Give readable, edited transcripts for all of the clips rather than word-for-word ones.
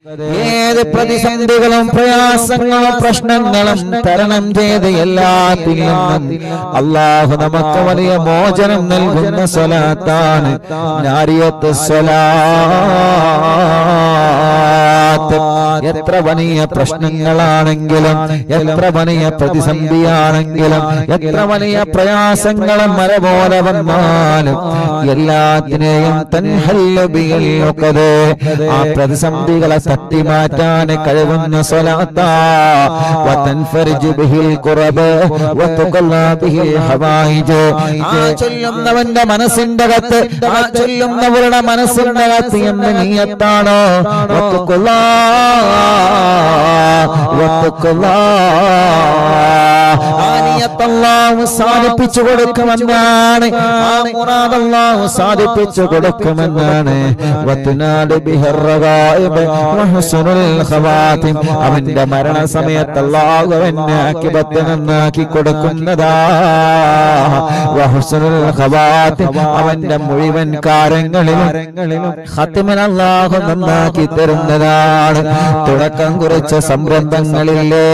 ഏത് പ്രതിസന്ധികളും പ്രയാസങ്ങളും പ്രശ്നങ്ങളും തരണം ചെയ്ത് എല്ലാത്തിൽ നിന്നും അല്ലാഹു നമുക്ക് വലിയ മോചനം നൽകുന്ന സ്വലാത്താണ് നാരിയത്ത് സ്വലാത്ത്. എത്ര വലിയ പ്രശ്നങ്ങളാണെങ്കിലും എത്ര വലിയ പ്രതിസന്ധിയാണെങ്കിലും എത്ര വലിയ പ്രയാസങ്ങളും മല പോലെ വന്നാലും എല്ലാത്തിനെയും തൻഹല്ലു ബിൽ ഉഖദ ആ പ്രതിസന്ധികളെ തട്ടിമാറ്റാൻ കഴിവുന്ന സ്വലാത്താ. വതൻഫർജു ബിഹിൽ ഖുറബ വതുഖല്ലാ ബിഹിൽ ഹവായിജ്. ആ ചൊല്ലുന്നവന്റെ മനസ്സിന്റെ അകത്ത് ആ ചൊല്ലുന്നവരുടെ മനസ്സിന്റെ അകത്ത് എന്ത് നിയ്യത്താണോ വതുഖല്ലാ വതുഖല്ലാ ആ നിയ്യത്ത് അല്ലാഹു സാധിപ്പിച്ചു കൊടുക്കുമെന്നാണ്. ആ മുറാദ് അല്ലാഹു സാധിപ്പിച്ചു കൊടുക്കുമെന്നാണ്. വതുനാദു ബിഹിർ റഗായിബ് വഹുസ്നുൽ ഖവാതിം. അവന്റെ മരണസമയത്ത് അല്ലാഹു അവനെ ആഖിബത്ത് നന്നാക്കി കൊടുക്കുന്നതാ. വഹുസ്നുൽ ഖവാതിം അവന്റെ മുഴുവൻ കാര്യങ്ങളിലും ഖത്മൻ അല്ലാഹു നന്നാക്കി തരുന്നതാണ്. തുടക്കം കുറിച്ച സംരംഭങ്ങളില്ലേ,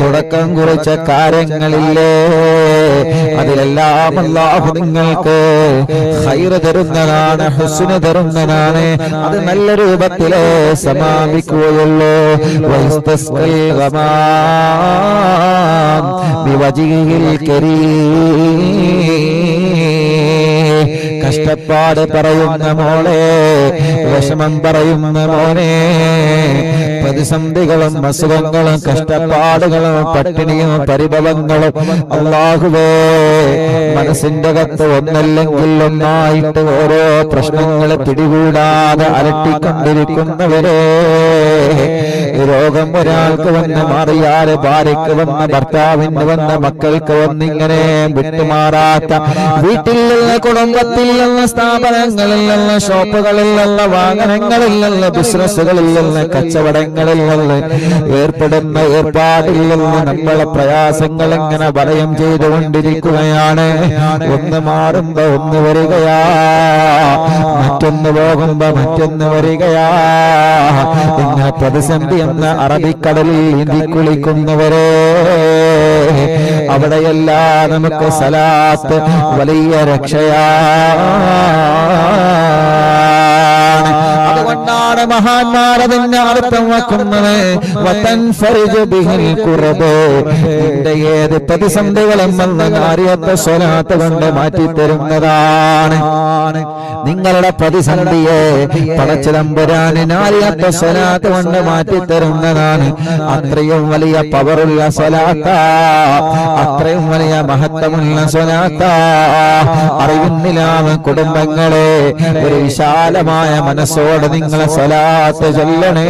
തുടക്കം കുറിച്ച കാര്യങ്ങളില്ലേ, അതിലെല്ലാം അല്ലാഹു നിങ്ങൾക്ക് ഖൈർ തരുന്നതാണ്, ഹുസ്ന തരുന്നതാണ്. അത് നല്ല രൂപത്തിലേ സമാപിക്കുകയുള്ളൂ. വസ്തസ്ഖൽ ഗമാം ബിവജ്ഹിൽ കരീം. കഷ്ടപ്പാട് പറയുന്ന മോളെ, വിഷമം പറയുന്ന മോനെ, പ്രതിസന്ധികളും അസുഖങ്ങളും കഷ്ടപ്പാടുകളും പട്ടിണിയും പരിഭവങ്ങളും അല്ലാഹുവേ മനസ്സിന്റെ അകത്ത് ഒന്നല്ലെങ്കിൽ ഒന്നായിട്ട് ഓരോ പ്രശ്നങ്ങൾ പിടികൂടാതെ അലട്ടിക്കൊണ്ടിരിക്കുന്നവരെ, രോഗം ഒരാൾക്ക് വന്ന് മാറിയാല് ഭാര്യയ്ക്ക് വന്ന് ഭർത്താവിന് വന്ന് മക്കൾക്ക് വന്നിങ്ങനെ വിട്ടുമാറാത്ത, വീട്ടിൽ നിന്ന് കുടുംബത്തിൽ നിന്ന് സ്ഥാപനങ്ങളിൽ നിന്ന് ഷോപ്പുകളിൽ നിന്ന് വാഹനങ്ങളിൽ നിന്ന് ബിസിനസ്സുകളിൽ നിന്ന് കച്ചവടങ്ങളിൽ നിന്ന് ഏർപ്പെടുന്ന ഏർപ്പാടിൽ നിന്ന് നമ്മളെ പ്രയാസങ്ങൾ ഇങ്ങനെ ഭയം ചെയ്തുകൊണ്ടിരിക്കുകയാണ്. ഒന്ന് മാറുമ്പോ ഒന്ന് വരികയാ, മറ്റൊന്ന് പോകുമ്പോ മറ്റൊന്ന് വരികയാ. ഇങ്ങനെ പ്രതിസന്ധി എന്ന അറബിക്കടലിൽ നീന്തി കുളിക്കുന്നവരെ, അവിടെയെല്ലാം നമുക്ക് സലാത്ത് വലിയ രക്ഷയാ. അതുകൊണ്ടാണ് മഹാന്മാരതിന്റെ അർത്ഥം വെക്കുന്നത് വതൻഫർജു ബിഹിൽ ഖുറബ. നിന്റെ ഏത് പ്രതിസന്ധികളും വന്ന നാരിയത്ത് സ്വലാത്ത് കൊണ്ട് മാറ്റിത്തരുന്നതാണ്. നിങ്ങളുടെ പ്രതിസന്ധിയെ പടച്ചതമ്പുരാന് നാരിയത്ത് സ്വലാത്ത് കൊണ്ട് മാറ്റിത്തരുന്നതാണ്. അത്രയും വലിയ പവറുള്ള സ്വലാത്താ, അത്രയും വലിയ മഹത്വമുള്ള സ്വലാത്താ. അറിയുന്നില്ലാന്ന് കുടുംബങ്ങളെ, ഒരു വിശാലമായ മനസ്സോടെ നിങ്ങളെ സ്വലാത്ത് ചൊല്ലണേ.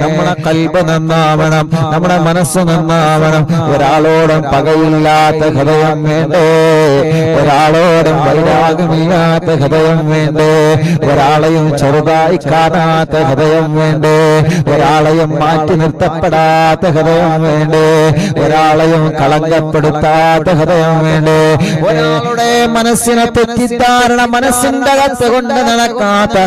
നമ്മുടെ കൽബ് നന്നാവണം, നമ്മുടെ മനസ്സ് നന്നാവണം. ഒരാളോടും പകയില്ലാത്ത ഹൃദയം വേണ്ടേ, ഒരാളോടും വൈരാഗ്യമില്ലാത്ത ഹൃദയം വേണ്ടേ, ഒരാളെയും ചെറുതായി കാണാത്ത ഹൃദയം വേണ്ടേ, ഒരാളെയും മാറ്റി നിർത്തപ്പെടാത്ത ഹൃദയം വേണ്ടേ, ഒരാളെയും കളങ്കപ്പെടുത്താത്ത ഹൃദയം വേണ്ടേ, ഒരാളുടെ മനസ്സിനെ തെറ്റിദ്ധാരണ മനസ്സിന്റെ അകത്ത് കൊണ്ട് നടക്കാത്ത,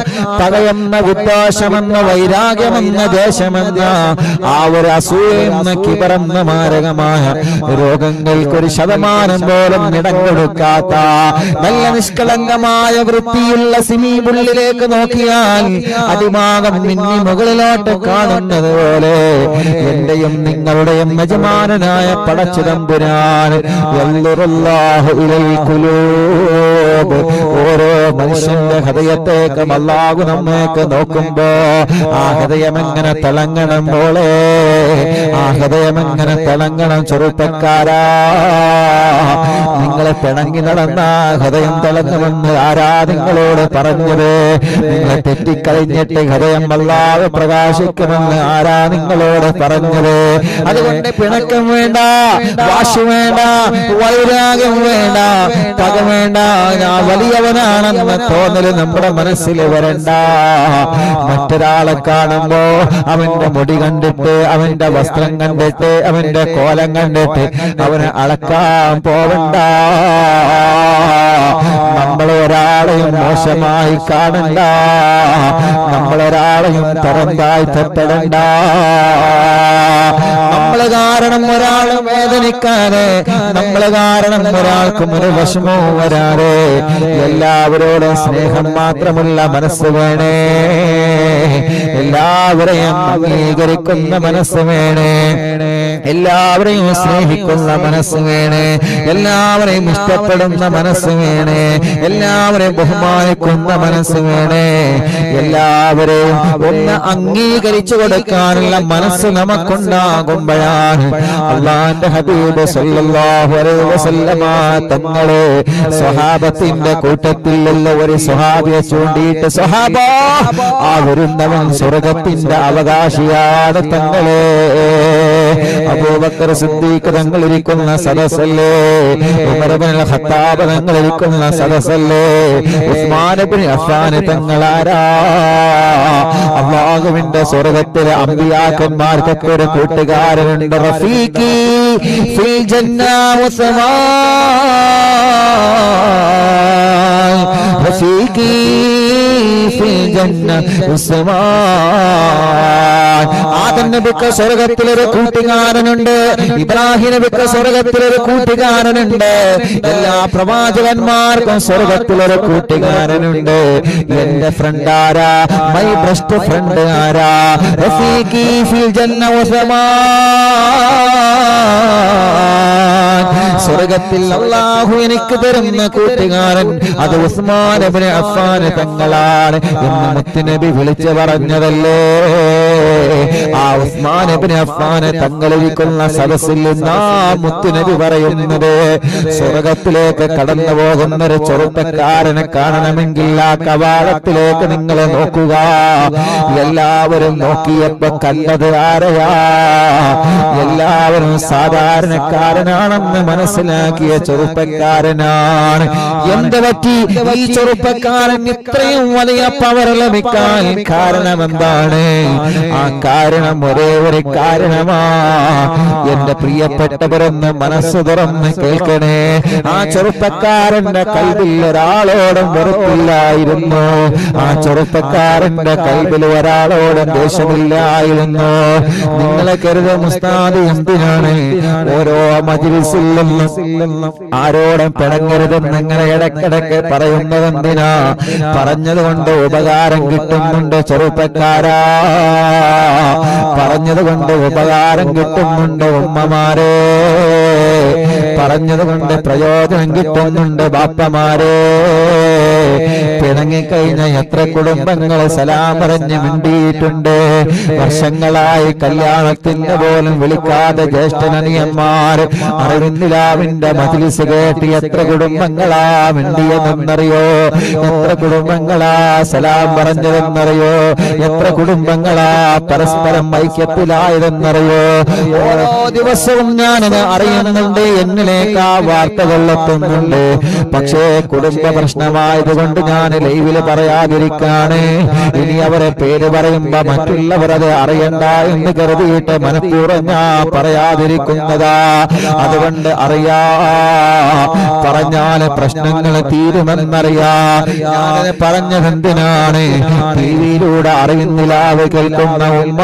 പകയെന്ന വിദ്വേഷമെന്ന വൈരാഗ്യമെന്ന ദേശമെന്ന ആ ഒരു അസൂയെന്ന കിബറെന്ന മാരകമായ രോഗങ്ങൾക്കൊരു ശതമാനം പോലും ഇടം കൊടുക്കാത്ത, നല്ല നിഷ്കളങ്കമായ വൃത്തിയുള്ള സിമീബുള്ളിലേക്ക് നോക്കിയാൽ അടിഭാഗം മിന്നി മുകളിലോട്ട് കാണുന്നത് പോലെ എന്റെയും നിങ്ങളുടെയും യജമാനനായ പടച്ചതമ്പുരാൻ യൻളുറുല്ലാഹു ഇലൽ ഖുലൂബ്. ഓരോ മനുഷ്യന്റെ ഹൃദയത്തേക്ക് അല്ലാഹു നമ്മേക്ക് നോക്കുമ്പോ ആ ഹൃദയം എങ്ങനെ തിളങ്ങണം പോലെ, ആ ഹൃദയം എങ്ങനെ തിളങ്ങണം ചെറുപ്പക്കാരാ. നിങ്ങളെ പിണങ്ങി നടന്ന ഹൃദയം തിളങ്ങുമെന്ന് ആരാ നിങ്ങളോട് പറഞ്ഞത്? നിങ്ങളെ തെറ്റിക്കഴിഞ്ഞിട്ട് ഹൃദയം വല്ലാതെ പ്രകാശിക്കുമെന്ന് ആരാ നിങ്ങളോട് പറഞ്ഞത്? അതുകൊണ്ട് പിണക്കം വേണ്ട, വാശി വേണ്ട, വൈരാഗ്യം വേണ്ട, പക വേണ്ട. ഞാൻ വലിയവനാണെന്ന തോന്നല് നമ്മുടെ മനസ്സിൽ വരണ്ട. മറ്റൊരാളെ കാണുമ്പോ അവൻ അവന്റെ മുടി കണ്ടിട്ട്, അവന്റെ വസ്ത്രം കണ്ടിട്ട്, അവന്റെ കോലം കണ്ടിട്ട് അവന് അളക്കാൻ പോവണ്ട. നമ്മളൊരാളെയും മോശമായി കാണണ്ട, നമ്മളൊരാളെയും തരംതാഴ്ത്തപ്പെടണ്ട. നമ്മള് കാരണം ഒരാൾ വേദനിക്കാതെ, നമ്മള് കാരണം ഒരാൾക്കും ഒരു വിഷമവും വരാതെ എല്ലാവരോടും സ്നേഹം മാത്രമുള്ള മനസ്സ് വേണേ, എല്ലാവരെയും അംഗീകരിക്കുന്ന മനസ്സ് വേണേ, എല്ലാവരെയും സ്നേഹിക്കുന്ന മനസ്സ് വേണേ, എല്ലാവരെയും ഇഷ്ടപ്പെടുന്ന മനസ്സ് വേണേ, എല്ലാവരെയും ബഹുമാനിക്കുന്ന മനസ്സ് വേണേ, എല്ലാവരെയും ഒന്ന് അംഗീകരിച്ചു കൊടുക്കാനുള്ള മനസ്സ് നമുക്കുണ്ടാകുമ്പോഴാണ് അല്ലാഹുവിന്റെ ഹബീബ് സല്ലല്ലാഹു അലൈഹി വസല്ലമ തങ്ങളെ സ്വഹാബത്തിന്റെ കൂട്ടത്തിലുള്ള ഒരു സ്വഹാബിയെ ചൂണ്ടിയിട്ട്, സ്വഹാബാ, ആ വരുന്നവൻ സ്വർഗത്തിന്റെ അവകാശിയാണ് തങ്ങളെ. അബൂബക്കർ സിദ്ദീഖ് തങ്ങൾ ഇരിക്കുന്ന സദസ്സല്ലേ, ഉമർ ഇബ്നുൽ ഖത്താബ് തങ്ങൾ ഇരിക്കുന്ന സദസ്സല്ലേ, ഉസ്മാൻ ഇബ്നു അഫ്ഫാൻ തങ്ങളാരാ? അല്ലാഹുവിന്റെ സ്വർഗത്തിലെ അമ്പിയാക്കന്മാർക്കൊക്കെ ഒരു കൂട്ടുകാരനുണ്ട്, റഫീഖി ഫിൽ ജന്ന ഉസ്മാൻ, റഫീഖി ഫിൽ ജന്ന ഉസ്മാൻ. ആദം നബിക്ക് സ്വർഗത്തിലൊരു കൂട്ടുകാരനുണ്ട്, ഇബ്രാഹിം നബിക്ക് സ്വർഗത്തിലൊരു കൂട്ടുകാരനുണ്ട്, എല്ലാ പ്രവാചകന്മാർക്കും സ്വർഗത്തിലൊരു കൂട്ടുകാരനുണ്ട്. എന്റെ ഫ്രണ്ട് ആരാ? മൈ ബെസ്റ്റ് ഫ്രണ്ട് ആരാ? റഫീഖി ഫിൽ ജന്ന ഉസ്മാൻ. സ്വർഗത്തിൽ അല്ലാഹു എനിക്ക് തരുന്ന കൂട്ടുകാരൻ അത് ഉസ്മാൻ ഇബ്നു അഫ്ഫാൻ തങ്ങളാണ് എന്ന് മുത്തുനബി വിളിച്ചു പറഞ്ഞതല്ലേ. ആ ഉസ്മാൻ ഇബ്നു അഫ്ഫാൻ തങ്ങളിരിക്കുന്ന സദസ്സിൽ നിന്നാ മുത്തുനബി പറയുന്നത്, സ്വർഗത്തിലേക്ക് കടന്നു പോകുന്ന ഒരു ചെറുപ്പക്കാരനെ കാണണമെങ്കിൽ ആ കവാടത്തിലേക്ക് നിങ്ങൾ നോക്കുക. എല്ലാവരും നോക്കിയപ്പോ കണ്ടത് ആരെയാ? എല്ലാവരും സാധാരണക്കാരനാണെന്ന് മനസ്സിലാക്കിയ ചെറുപ്പക്കാരനാണ്. എന്ത് പറ്റി ഈ ചെറുപ്പക്കാരൻ ഇത്രയും വലിയ പവർ ലഭിക്കാൻ കാരണം എന്താണ്? ആ കാരണം ഒരേ ഒരു കാരണമാ. എന്റെ പ്രിയപ്പെട്ടവരെന്ന് മനസ്സ് തുറന്ന് കേൾക്കണേ, ആ ചെറുപ്പക്കാരന്റെ കൽബിൽ ഒരാളോടും വെറുപ്പില്ലായിരുന്നു, ആ ചെറുപ്പക്കാരന്റെ കൽബിൽ ഒരാളോടും ദേഷ്യമില്ലായിരുന്നു. നിങ്ങളെ കരുതും ഉസ്താദ് എന്തിനാണ് ഓരോ മജ്‌ലിസിലും ആരോടും പിണങ്ങരുതെന്ന് അങ്ങനെ ഇടയ്ക്കിടയ്ക്ക് പറയുന്നത് എന്തിനാ? പറഞ്ഞതുകൊണ്ട് ഉപകാരം കിട്ടുന്നുണ്ട് ചെറുപ്പക്കാരാ, പറഞ്ഞതുകൊണ്ട് ഉപകാരം കിട്ടുന്നുണ്ട് ഉമ്മമാരെ, പറഞ്ഞതുകൊണ്ട് പ്രയോജനം കിട്ടുന്നുണ്ട് ബാപ്പമാരെ. പിണങ്ങിക്കഴിഞ്ഞ എത്ര കുടുംബങ്ങൾ സലാം പറഞ്ഞ് മിണ്ടിയിട്ടുണ്ട്. വർഷങ്ങളായി കല്യാണത്തിന്റെ പോലും വിളിക്കാതെ ജ്യേഷ്ഠനനിയന്മാർ അറിവിന്ദിലാവിന്റെ മജ്‌ലിസ് കേട്ട് എത്ര കുടുംബങ്ങളാ മിണ്ടിയതെന്നറിയോ? എത്ര കുടുംബങ്ങളാ സലാം പറഞ്ഞതെന്നറിയോ? എത്ര കുടുംബങ്ങളാ പരസ്പരം ഐക്യത്തിലായതെന്നറിയോ? ഓരോ ദിവസവും ഞാനത് അറിയുന്നുണ്ട്, എന്നിലേക്ക് ആ വാർത്തകൾ എത്തുന്നുണ്ട്. പക്ഷേ കുടുംബ പ്രശ്നമായതുകൊണ്ട് ഞാൻ ലൈവില് പറയാതിരിക്കാണ്. ഇനി അവരെ പേര് പറയുമ്പോ മറ്റുള്ളവർ അത് അറിയണ്ട എന്ന് കരുതിയിട്ട് മനഃപൂർവ്വം ഞാൻ പറയാതിരിക്കുന്നതാ. അതുകൊണ്ട് അറിയാ, പറഞ്ഞാല് പ്രശ്നങ്ങൾ തീരുമെന്നറിയാ. ഞാനത് പറഞ്ഞതെന്തിനാണ്? ടിവിയിലൂടെ അറിയുന്നില്ലാതെ കേൾക്കുന്ന ഉമ്മ,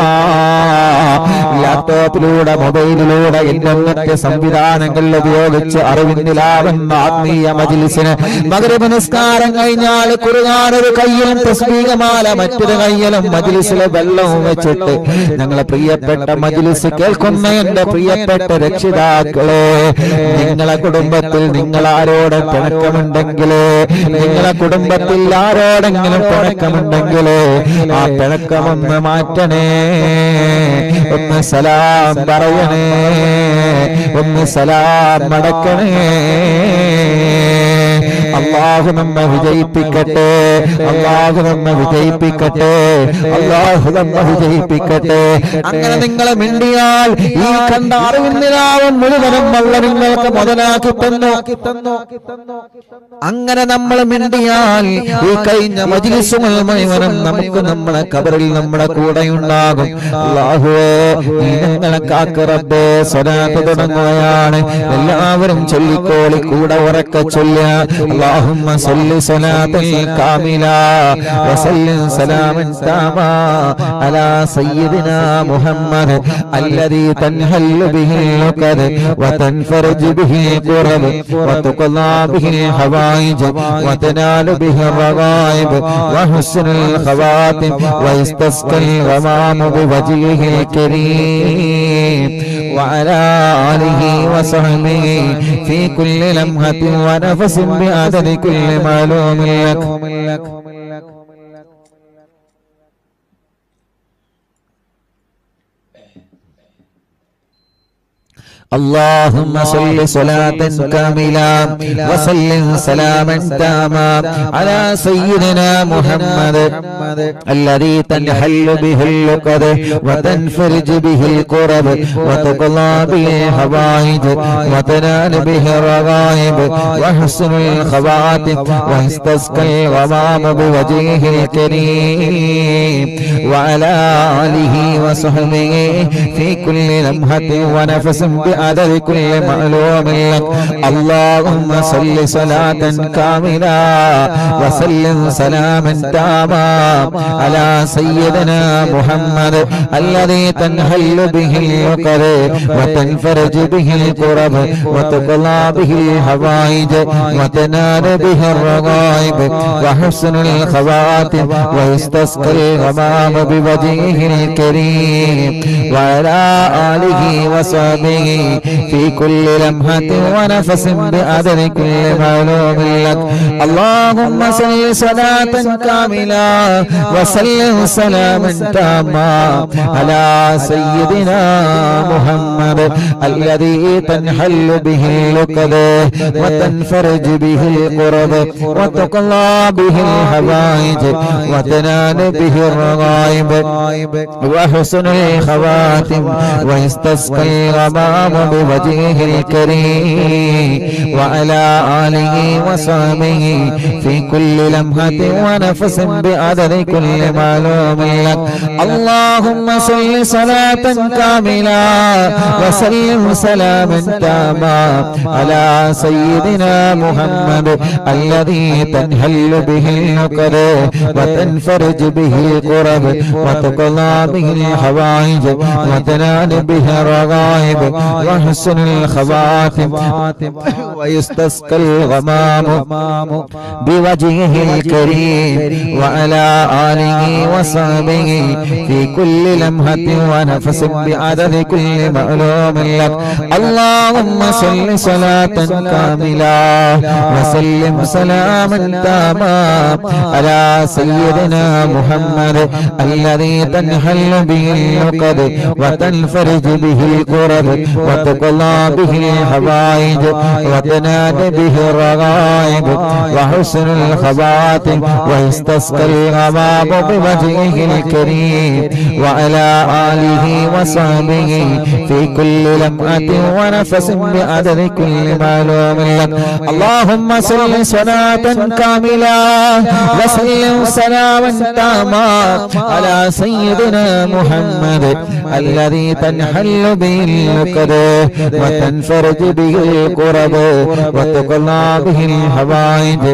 ലാപ്ടോപ്പിലൂടെ മൊബൈലിലൂടെ ഇന്റർനെറ്റ് സംവിധാനങ്ങൾ ഉപയോഗിച്ച് അറിവിന്നിലാവുന്ന ആത്മീയ മജ്‌ലിസിന് മഗ്‌രിബ് നിസ്കാരം കഴിഞ്ഞാൽ ഖുർആൻ ഒരു കയ്യിലും തസ്ബീഹമാല മറ്റൊരു കയ്യിലും മജ്‌ലിസിലെ വെള്ളവും വെച്ചിട്ട് ഞങ്ങളെ പ്രിയപ്പെട്ട മജ്‌ലിസ് കേൾക്കുന്ന എന്റെ പ്രിയപ്പെട്ട രക്ഷിതാക്കളെ, നിങ്ങളെ കുടുംബത്തിൽ നിങ്ങൾ ആരോട് പിണക്കമുണ്ടെങ്കിൽ, നിങ്ങളെ കുടുംബത്തിൽ ആരോടെങ്കിലും പിണക്കമുണ്ടെങ്കിൽ ആ പിണക്കമൊന്ന് മാറ്റണേ, ഒന്ന് സലാം പറയണേ, ഒന്ന് സലാം മടക്കണേ. അല്ലാഹു നമ്മെ വിജയിപ്പിക്കട്ടെ, അല്ലാഹു നമ്മെ വിജയിപ്പിക്കട്ടെ, അല്ലാഹു നമ്മെ വിജയിപ്പിക്കട്ടെ. അങ്ങനെ നിങ്ങൾ മിണ്ടിയാൽ ഈ കണ്ട അറിവിന്ദിനാവും മുഴുവനും അല്ലാഹു നിങ്ങൾക്ക് മുതലാക്കി തന്നു. അങ്ങനെ നമ്മൾ മിണ്ടിയാൽ ഈ കഴിഞ്ഞ മജ്ലിസുകൾ മുഴുവനും നമുക്ക് നമ്മുടെ ഖബറിൽ നമ്മുടെ കൂടെയുണ്ടാകും. അല്ലാഹുവേ നീ ഞങ്ങളെ കാക്ക് റബ്ബേ. സ്വലാത്ത് തുടങ്ങുകയാണ്, എല്ലാവരും ചൊല്ലിക്കോളി, കൂടെ ഉറക്കെ ചൊല്ലുക. അല്ലാഹുമ്മ സല്ലി സ്വലാത്തൻ കാമില വസല്ലിം സലാമൻ താമാ അലാ സയ്യിദിനാ മുഹമ്മദ് അല്ലദീ തൻഹല്ലു ബിഹിൽ ഉഖദ് വതൻഫറജു ബിഹിൽ ഖുറബ് വതുഖലാ ബിഹിൽ ഹവായിജ് വതനാലു ബിഹിൽ റഗായിബ് വഹുസ്നുൽ ഖവാതിം വയസ്തസ്ഖൽ ഗമാമു ബിവജ്ഹിൽ കരീം വഅലാ ആലിഹി വസഹ്ബിഹി ഫീ കുല്ലി ലംഹത്തിൻ വനഫസിൻ ബിഅദദി കുല്ലി മാലൂമിൻ ലക്. اللهم صل صلاة كاملة وسلم سلاما تاما على سيدنا محمد الذي تنحل به اللقد وتنفرج به الكرب وتقضى به الحوائج وتنال به الرغائب وحسن الخواتم ويستسقى الغمام بوجهه الكريم وعلى آله وصحبه في كل لمحة ونفس عدد كل معلوم لك. اللهم صل صلاة كاملة وسلم سلاما تاما على سيدنا محمد الذي تنحل به العقد وتنفرج به الكرب وتقضى به الحوائج وتنال به الرغائب وحسن الخواتم ويستسقى الغمام بوجهه الكريم وعلى آله وصحبه في كل لمحة ونفس بعدد كل معلوم لك. اللهم صل صلاة كاملة وسلم سلاما تاما على سيدنا محمد الذي تنحل به اللقد وتنفرج به القرب وتقضى به الحوائج وتنال به الرغائب وحسن الخواتم ويستسقى الغمام بوجهه الكريم وعلى آله وصحبه في كل لمحة ونفس بعدد كل معلوم لك. اللهم صل صلاة كاملة وسلم سلاما تاما على سيدنا محمد الذي تنحل به العقد وتنفرج به الكرب وتقضى به الحوائج وتنال به الرغائب وحسن الخواتم ويستسقى الغمام بوجهه الكريم وعلى آله وصحبه في كل لمحة ونفس بعدد كل معلوم لك. اللهم صل صلاة كاملة وسلم سلاما تاما على سيدنا محمد الذي تنحل به العقد وتنفرج به الكرب وتقضى به الحوائج وتنال به الرغائب وحسن الخواتم ويستسقى الغمام بوجهه الكريم وعلى آله وصحبه في كل لمحة ونفس بعدد كل معلوم لك. اللهم صل صلاة كاملة وسلم سلاما تاما على سيدنا محمد الذي تنحل به العقد وتنفرج به الكرب وتقضى به الحوائج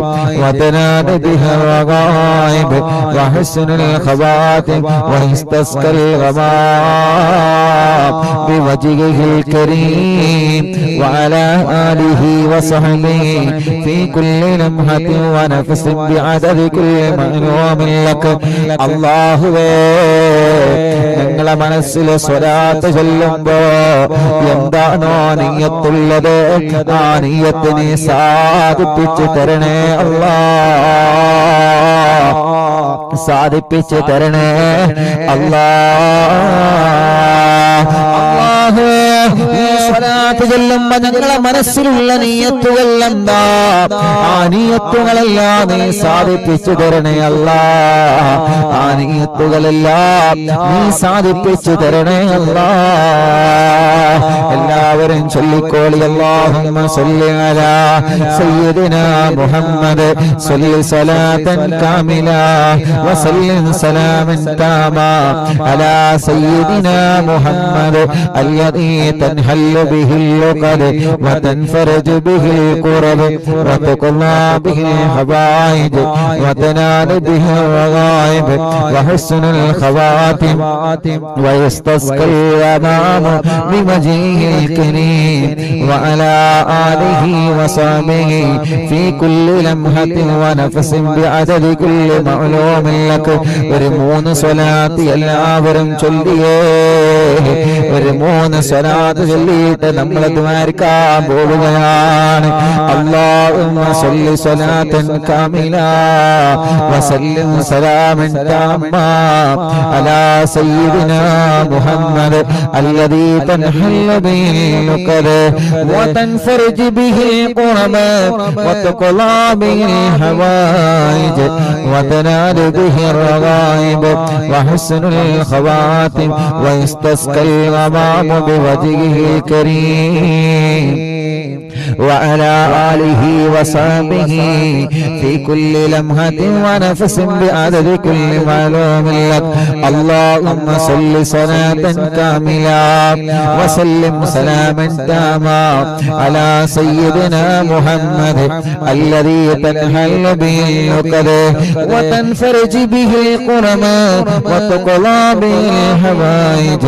وتنال به الرغائب وحسن الخواتم ويستسقى الغمام بوجهه الكريم وعلى آله وصحبه في كل لمحة ونفس بعدد كل معلوم لك. الله ഞങ്ങളെ മനസ്സിൽ സ്വലാത്ത് ചൊല്ലുമ്പോ എന്താണോ നിയ്യത്തുള്ളത് ആ നിയ്യത്ത് നീ സാധിപ്പിച്ചു തരണേ അല്ലാഹ്, സാധിപ്പിച്ചു തരണേ അല്ലാഹ്. അല്ലാഹുവേ ഈ സ്വലാത്ത് ചൊല്ലുമ്പോൾ ഞങ്ങളെ മനസ്സിലുള്ള നിയ്യത്തുകൾ എന്താ, ആ നിയ്യത്തുകളെല്ലാം നീ സാധിപ്പിച്ചു തരണേ അല്ലാഹ്. ആ നിയ്യത്തുകളെല്ലാം നീ സാധിപ്പിച്ചു തരണേ അല്ലാഹ്. എല്ലാവരും ചൊല്ലിക്കോളി. അല്ലാഹുമ്മ സ്വല്ലി അലാ സയ്യിദിനാ മുഹമ്മദ് സ്വല്ലി സ്വലാത്തൻ കാമില വസല്ലിം സലാമൻ താമാ അലാ സയ്യിദിനാ മുഹമ്മദ് അല്ലദീ തൻഹല്ലു ബിഹിൽ ഉഖദ് വതൻഫറജു ബിഹിൽ ഖുറബ് വതഖല്ലാ ബിഹിൽ ഹവായിജ് വതനാലു ബിഹിൽ റഗായിബ് വഹുസ്നുൽ ഖവാതിം വയസ്തസ്ഖൽ അമാമ ബിവജ്ഹിൽ കരീം വഅലാ ആലിഹി വസഹ്ബിഹി ഫീ കുല്ലി ലംഹത്തിൻ വനഫസിൻ ബിഅദദി കുല്ലി മഅലൂമിൻ ലക. ഒരു 3 സ്വലാത്ത് എല്ലാവരും ചൊല്ലിയേ. ഒരു 3 സ്വലാത്ത് ചൊല്ലിയിട്ട് നമ്മൾ ദുആർക്കാൻ പോവുകയാണ്. അല്ലാഹുമ്മ സ്വല്ലി സ്വലാത്തൻ കാമില വസല്ലിം സലാമൻ താമ്മാ അലാ സയ്യിദിനാ മുഹമ്മദ് അല്ലദീ തൻഹല്ലു ബിഹിൽ ഉഖദ് വതൻഫറജു ബിഹിൽ ഖുറബ് വതഖലാ ബിഹിൽ ഹവായിജ് വതനാലു ബിഹിർ റഗായിബ് വഹുസ്നുൽ ഖവാതിം വയസ്തസ്ഖൽ ഗമാമു ബിവജ്ഹിൽ കരീം وعلى آله وصحبه في كل لمحة ونفس بعدد كل معلوم لك. اللهم صل صلاة كاملة وسلم سلاما تاما على سيدنا محمد الذي تنحل به العقد وتنفرج به الكرم وتقضى به الحوائج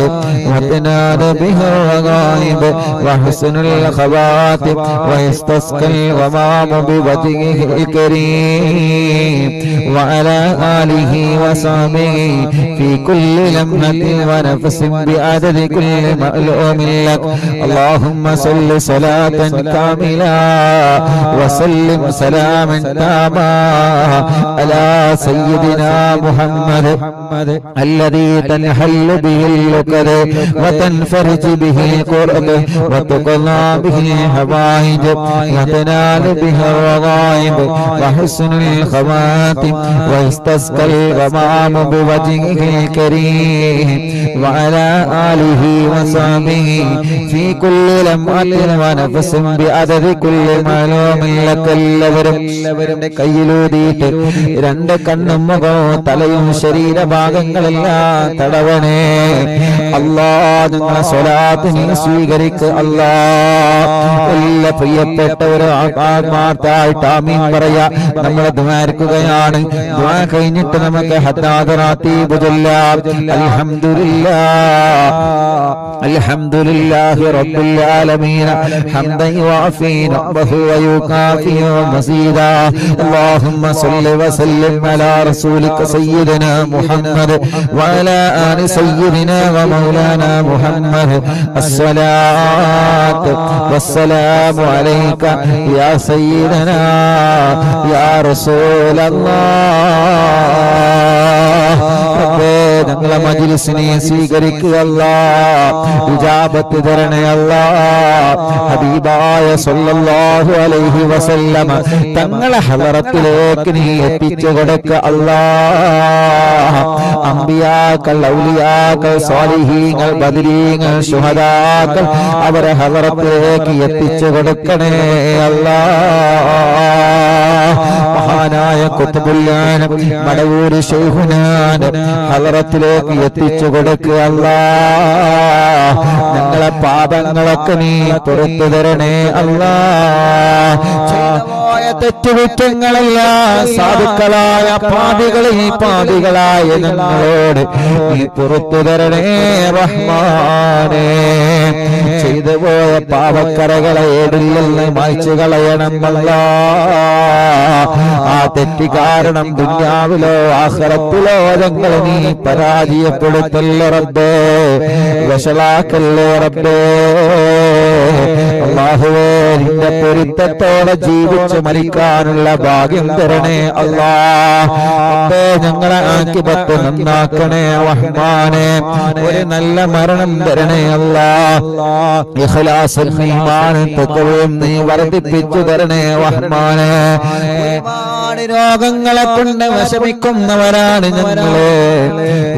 وتنال به الرغائب وحسن الخواتم ويستسقى الغمام بوجهه الكريم وعلى آله وصحبه في كل لمحة ونفس بعدد كل مألوم لك. اللهم صل صلاة كاملة وسلم سلاما تاما على سيدنا محمد الذي تنحل به العقد وتنفرج به الكرب وتقضى به الحوائج وتنال به الرغائب وحسن الخواتم ويستسقى الغمام بوجهه الكريم وعلى آله وصحبه في كل لمحة ونفس بعدد كل معلوم لك. എല്ലാവരും കയ്യിലൂതിയിട്ട് 2 കണ്ണും മുഖവും തലയും ശരീരഭാഗങ്ങളെല്ലാം തടവണേ അല്ലാഹ്. ഞങ്ങളെ സ്വലാത്ത് നീ സ്വീകരിക്കുക അല്ലാഹ്. എല്ലാ പ്രിയപ്പെട്ടവരും ആത്മാർത്ഥമായിട്ട് ആമീൻ പറയാ. നമ്മൾ ദുആർക്കുകയാണ്. ദുആ കഴിഞ്ഞിട്ട് നമുക്ക് ഹദ്ദാദ് റാത്തീബ് ചൊല്ലാം. അൽഹംദുലില്ലാഹ് അൽഹംദുലില്ലാഹി റബ്ബിൽ ആലമീൻ ഹംദൻ യുവാഫി നഅ്മഹു വയുകാഫി മസീദാ. അല്ലാഹുമ്മ സ്വല്ലി വസല്ലിം അലാ റസൂലിക സയ്യിദിനാ മുഹമ്മദ് വഅലാ ആലി സയ്യിദിനാ വമൗലാനാ മുഹമ്മദ്. അസ്സലാത്തു വസ്സലാമു അലൈക യാ സയ്യിദനാ യാ റസൂലല്ലാഹ്. ഞങ്ങളെ മജ്ലിസിനെ സ്വീകരിക്കുക അല്ലാഹ്. ഇജാബത്ത് തരണേ അല്ലാഹ്. ഹബീബായ സല്ലല്ലാഹു അലൈഹി വസല്ലമ തങ്ങളെ ഹളറത്തിലേക്ക് നീ എത്തിച്ചു കൊടുക്കുക അല്ലാഹ്. അംബിയാക്കൾ, ഔലിയാക്കൾ, സ്വാലിഹീങ്ങൾ, ബദരീങ്ങൾ, ശുഹദാക്കൾ അവരെ ഹളറത്തിലേക്ക് എത്തിച്ചു കൊടുക്കണേ അല്ലാഹ്. മഹാനായ ഖുത്ബുൽ-ആലം മടവൂർ ശൈഖുനാനെ ഹളറത്തിലേക്ക് എത്തിച്ചു കൊടുക്കുക അല്ലാഹ്. ഞങ്ങളെ പാപങ്ങളൊക്കെ നീ പുറത്തു തരണേ അല്ലാഹ്. ചെയ്തുപോയ തെറ്റുകുറ്റങ്ങളെല്ലാം സാധുക്കളായ പാപികളായ ഞങ്ങളോട് നീ പുറത്തു തരണേ റഹ്മാനേ. ചെയ്തുപോയ പാപക്കറകളെ ഏടില്ലെന്ന് മായ്ച്ചു കളയണം അല്ലാഹ്. ആ തെറ്റി കാരണം ദുനിയാവിലോ ആഖിറത്തിലോ ഞങ്ങളെ നീ പരാജയപ്പെടുത്തല്ലേ റബ്ബേ, വശലാക്കല്ലേ റബ്ബേ. അല്ലാഹുവേ, നിന്റെ പൊരുത്തത്തോടെ ജീവിച്ച് മരിക്കാനുള്ള ഭാഗ്യം തരണേ അല്ലാ. ഞങ്ങളെ ആക്കിബത്ത് നന്നാക്കണേ റഹ്മാനെ. ഒരു നല്ല മരണം തരണേ അല്ലാ. ഇഖ്ലാസും ഈമാനും തഖ്വയും നീ വർദ്ധിപ്പിച്ചു തരണേ റഹ്മാനെ. ഒരുപാട് രോഗങ്ങളെ കൊണ്ട് വിഷമിക്കുന്നവരാണ് ഞങ്ങള്.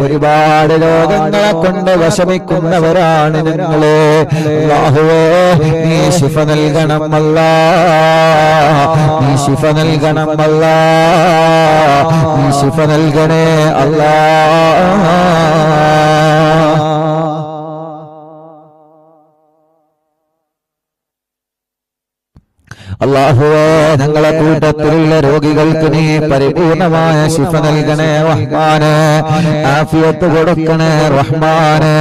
ഒരുപാട് രോഗങ്ങളെ കൊണ്ട് വിഷമിക്കുന്നവരാണ് ഞങ്ങള്. അല്ലാഹുവേ നീ ശിഫ നൽകണം അല്ലാ. നീ ശിഫ നൽകണം അല്ലാ. നീ ശിഫ നൽകണേ അല്ലാ. അല്ലാഹുവേ ഞങ്ങളെ കൂട്ടത്തിലുള്ള രോഗികൾക്ക് നീ പരിപൂർണമായ ശിഫ നൽകണേ റഹ്മാനെ. ആഫിയത്ത് കൊടുക്കണേ റഹ്മാനെ.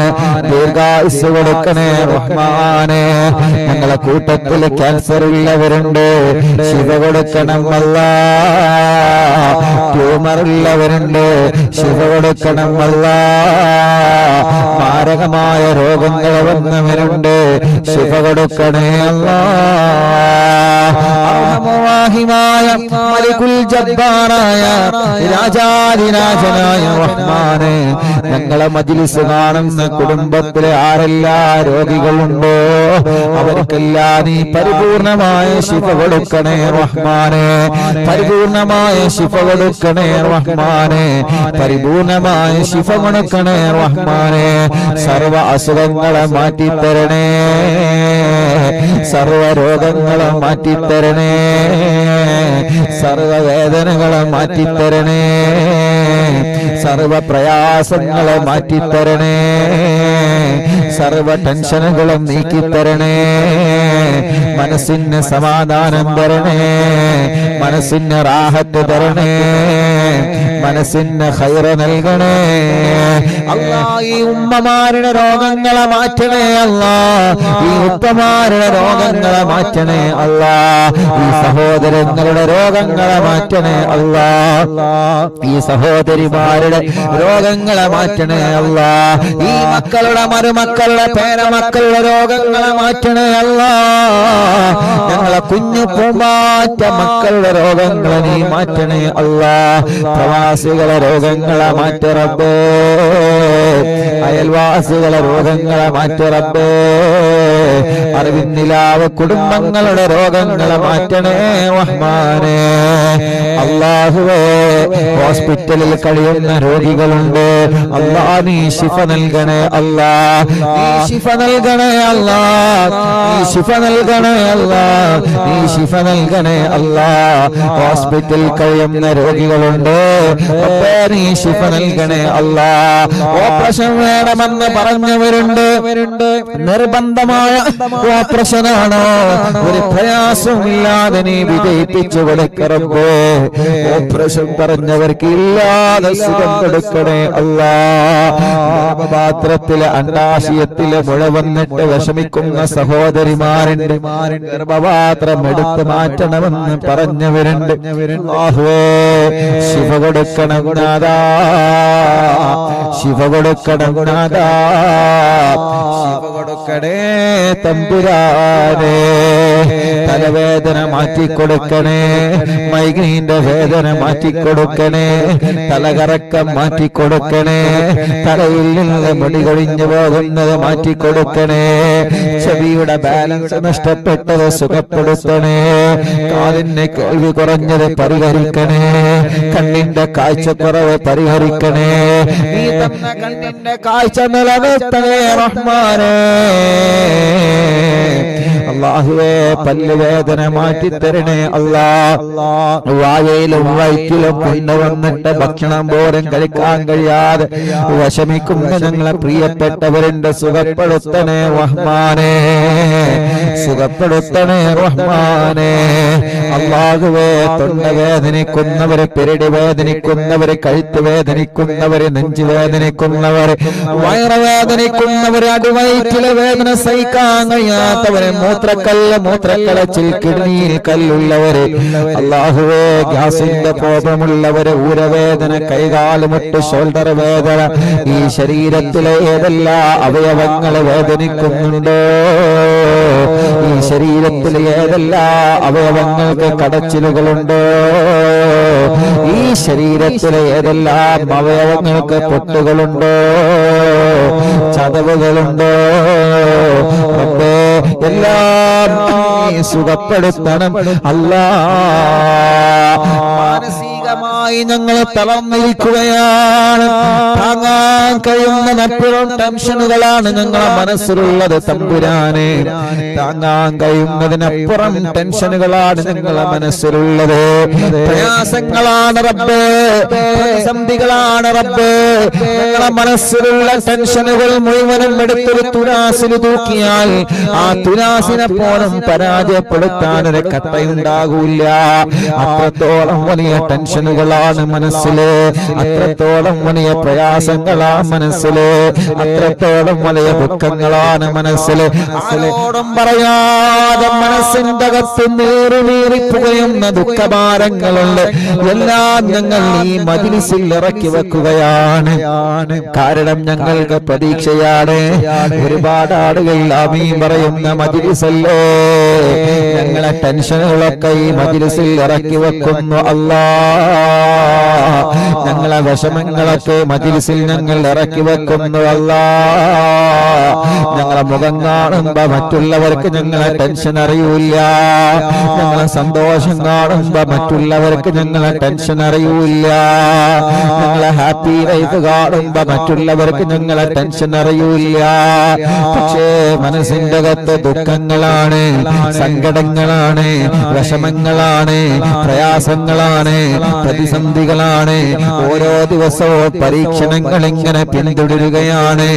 ദീർഘായുസ്സ് കൊടുക്കണേ റഹ്മാനെ. ഞങ്ങളെ കൂട്ടത്തിൽ ക്യാൻസർ ഉള്ളവരുണ്ട്, ശിഫ കൊടുക്കണം അല്ലാ. ട്യൂമർ ഉള്ളവരുണ്ട്, ശിഫ കൊടുക്കണം അല്ലാ. മാരകമായ രോഗങ്ങൾ വന്നവരുണ്ട്, ശിഫ കൊടുക്കണേ അല്ലാ. അർഹമുറാഹിമായ മലികുൽ ജബ്ബാറായ രാജാധിരാജനായ റഹ്മാനെ, ഞങ്ങളെ മജ്ലിസ് കാണുന്ന കുടുംബത്തിലെ ആരെല്ലാം രോഗികളുണ്ടോ അവർക്കെല്ലാം നീ പരിപൂർണമായ ശിഫ കൊടുക്കണേ റഹ്മാനെ. പരിപൂർണമായ ശിഫ കൊടുക്കണേ റഹ്മാനെ. പരിപൂർണമായ ശിഫ കൊടുക്കണേ റഹ്മാനെ. സർവ അസുഖങ്ങളെ മാറ്റിത്തരണേ. സർവ രോഗങ്ങളെ മാറ്റിത്തരണേ. സർവവേദനകളെ മാറ്റിത്തരണേ. സർവ പ്രയാസങ്ങളെ മാറ്റിത്തരണേ. സർവ ടെൻഷനുകളും നീക്കിത്തരണേ. മനസ്സിന് സമാധാനം തരണേ. മനസ്സിന് റാഹത്ത് തരണേ. മനസ്സിന് ഖൈർ നൽകണേ അല്ലാ. ഈ ഉമ്മമാരുടെ രോഗങ്ങളെ മാറ്റണേ അല്ലാ. ഈ ഉപ്പമാരുടെ രോഗങ്ങളെ മാറ്റണേ അല്ലാ. ഈ സഹോദരങ്ങളുടെ രോഗങ്ങളെ മാറ്റണേ അല്ലാ. ഈ സഹോദരിമാരുടെ രോഗങ്ങളെ മാറ്റണേ അല്ലാ. ഈ മക്കളുടെ മരുമക്കളുടെ പേരമക്കളുടെ രോഗങ്ങളെ മാറ്റണേ അല്ലാ. ഞങ്ങളെ കുഞ്ഞു പൂമാറ്റ മക്കളുടെ രോഗങ്ങളെ നീ മാറ്റണേ അല്ലാ. പ്രവാസികളെ രോഗങ്ങളെ മാറ്റ റബ്ബേ. അയൽവാസികളെ രോഗങ്ങളെ മാറ്റ റബ്ബേ. അറിവിന്നിലാവ് കുടുംബങ്ങളുടെ രോഗങ്ങളെ മാറ്റണേ റഹ്മാനെ. അല്ലാഹുവേ ഹോസ്പിറ്റലിൽ കഴിയുന്ന രോഗികളുണ്ട്, അല്ലാ നീ ശിഫ നൽകണേ അല്ലാ. നീ ശിഫ നൽകണേ അല്ലാ. നീ ശിഫ നൽകണേ അല്ലാ. നീ ശിഫ നൽകണേ അല്ലാ. ഹോസ്പിറ്റലിൽ കഴിയുന്ന രോഗികളുണ്ട്, അപ്പേ നീ ശിഫ നൽകണേ അല്ലാ. ഓപ്പറേഷൻ വേണമെന്ന് പറഞ്ഞവരുണ്ട്, നിർബന്ധമായ ഓപ്പറേഷനാണോ ഒരു പ്രയാസമില്ലാതെ നീ വിജയിപ്പിച്ചു കൊടുക്കറമ്പോ. ഓപ്പറേഷൻ പറഞ്ഞവർക്ക് ഇല്ലാതെ സുഖം കൊടുക്കണേ അല്ലാ. ഗർഭപാത്രത്തിലെ അണ്ടാശയത്തിലെ മുഴ വന്നിട്ട് വിഷമിക്കുന്ന സഹോദരിമാരുണ്ട്, ഗർഭപാത്രം എടുത്ത് മാറ്റണമെന്ന് പറഞ്ഞവരുണ്ട്. അല്ലാഹുവേ ശിഫ കൊടുക്കണം നാഥാ. ശിഫ കൊടുക്കണം നാഥാ. ശിഫ കൊടുക്കണേ തമ്പുരാനേ. തലവേദന മാറ്റിക്കൊടുക്കണേ. മൈഗ്രീന്റെ വേദന മാറ്റിക്കൊടുക്കണേ. തലകറക്കം മാറ്റിക്കൊടുക്കണേ. തലയിൽ നിന്ന് മുടി കൊഴിഞ്ഞു പോകുന്നത് മാറ്റിക്കൊടുക്കണേ. ചെവിയുടെ ബാലൻസ് നഷ്ടപ്പെട്ടത് സുഖപ്പെടുത്തണേ. കാതിന് കേൾവി കുറഞ്ഞത് പരിഹരിക്കണേ. കണ്ണിന്റെ കാഴ്ചക്കുറവ് പരിഹരിക്കണേ. നീ തന്ന കണ്ണിന്റെ കാഴ്ച നിലനിർത്തണേ റഹ്മാനേ. അല്ലാഹുവേ പല്ലുവേദന മാറ്റിത്തരണേ അല്ലാ. വായയിലും വയറ്റിലും കൊണ്ടുവന്നിട്ട് ഭക്ഷണം പോലും കഴിക്കാൻ കഴിയാതെ വിഷമിക്കുന്ന ഞങ്ങളെ പ്രിയപ്പെട്ടവരുടെ സുഖപ്പെടുത്തണേ റഹ്മാനേ. സുഖപ്പെടുത്തണേ റഹ്മാനേ. അല്ലാഹുവേ തൊണ്ട വേദനിക്കുന്നവര്, പെരടി വേദനിക്കുന്നവര്, കഴുത്ത് വേദനിക്കുന്നവര്, നെഞ്ചു വേദനിക്കുന്നവര്, വയറ് വേദനിക്കുന്നവര്, അടിവയറ്റിലെ വേദന സഹിക്കാൻ കഴിയാത്തവര്, മൂത്ര രക്തക്കല്ല്, മൂത്രക്കളച്ചിൽ, കിഡ്നിയിൽ കല്ലുള്ളവര്, അല്ലാഹുവേ ഗ്യാസിന്റെ പ്രോബ്ലമുള്ളവര്, ഊരവേദന, കൈകാലുമുട്ട്, ഷോൾഡർ വേദന, ഈ ശരീരത്തിലെ ഏതെല്ലാം അവയവങ്ങൾ വേദനിക്കുന്നുണ്ടോ, ഈ ശരീരത്തിലെ ഏതെല്ലാം അവയവങ്ങൾക്ക് കടച്ചിലുകളുണ്ടോ, ഈ ശരീരത്തിലെ ഏതെല്ലാം അവയവങ്ങൾക്ക് പൊട്ടുകളുണ്ടോ, ചതവുകളുണ്ടോ, റബ്ബേ എല്ലാം നീ സുഖപ്പെടുത്തണം അല്ലാ. മാനസികമായി ഞങ്ങൾ തളർന്നിരിക്കുകയാണ്. താങ്ങാൻ കഴിയുന്ന മറ്റൊരു ടെൻഷനുകളാണ് ഞങ്ങളെ മനസ്സിലുള്ളത് തമ്പുരാനെ. താങ്ങാൻ കഴിയുന്നതിനപ്പുറം ടെൻഷനുകളാണ് ഞങ്ങളെ മനസ്സിലുള്ളത്. പ്രയാസങ്ങളാണ് റബ്ബേ, പ്രതിസന്ധികളാണ് റബ്ബേ. ഞങ്ങളെ മനസ്സിലുള്ള ടെൻഷനുകൾ മുഴുവനും എടുത്തൊരു തുലാസിൽ തൂക്കിയാൽ ആ തുലാസിനെ പോലും പരാജയപ്പെടുത്താൻ ഒരു കട്ടയുണ്ടാകൂല. അത്രത്തോളം വലിയ ടെൻഷനുകളാണ് മനസ്സില്, അത്രത്തോളം വലിയ പ്രയാസങ്ങളാ മനസ്സില്, അത്രത്തോളം വലിയ ദുഃഖങ്ങളാണ് മനസ്സില്. ആരോടും പറയാതെ മനസ്സിന്റെ അകത്ത് നീറിപ്പുകയുന്ന ദുഃഖഭാരങ്ങളുണ്ട്. എല്ലാം ഞങ്ങൾ ഈ മജ്‌ലിസിൽ ഇറക്കി വെക്കുകയാണ്. കാരണം ഞങ്ങൾക്ക് പ്രതീക്ഷയാണ്. ഒരുപാട് ആളുകൾ ആമീൻ പറയുന്ന മജ്‌ലിസല്ലേ. ഞങ്ങളെ ടെൻഷനുകളൊക്കെ ഈ മജ്‌ലിസിൽ ഇറക്കി വെക്കുന്നു അല്ലാ. ഞങ്ങളെ വിഷമങ്ങളൊക്കെ മജ്‌ലിസിൽ ഞങ്ങൾ ഇറക്കി വെക്കുന്നു അല്ലാ. ഞങ്ങളെ മുഖം കാണുമ്പോ മറ്റുള്ളവർക്ക് ഞങ്ങളെ ടെൻഷൻ അറിയൂല. ഞങ്ങളെ സന്തോഷം കാണുമ്പോ മറ്റുള്ളവർക്ക് ഞങ്ങളെ ടെൻഷൻ അറിയൂല. ഞങ്ങളെ ഹാപ്പി ലൈഫ് കാണുമ്പോ മറ്റുള്ളവർക്ക് ഞങ്ങളെ ടെൻഷൻ അറിയൂല. പക്ഷേ മനസ്സിന്റെ അകത്ത് ദുഃഖങ്ങളാണ്, സങ്കടങ്ങളാണ്, വിഷമങ്ങളാണ്, പ്രയാസങ്ങളാണ്, പ്രതിസന്ധികളാണ്. ഓരോ ദിവസവും പരീക്ഷണങ്ങൾ ഇങ്ങനെ പിന്തുടരുകയാണ്.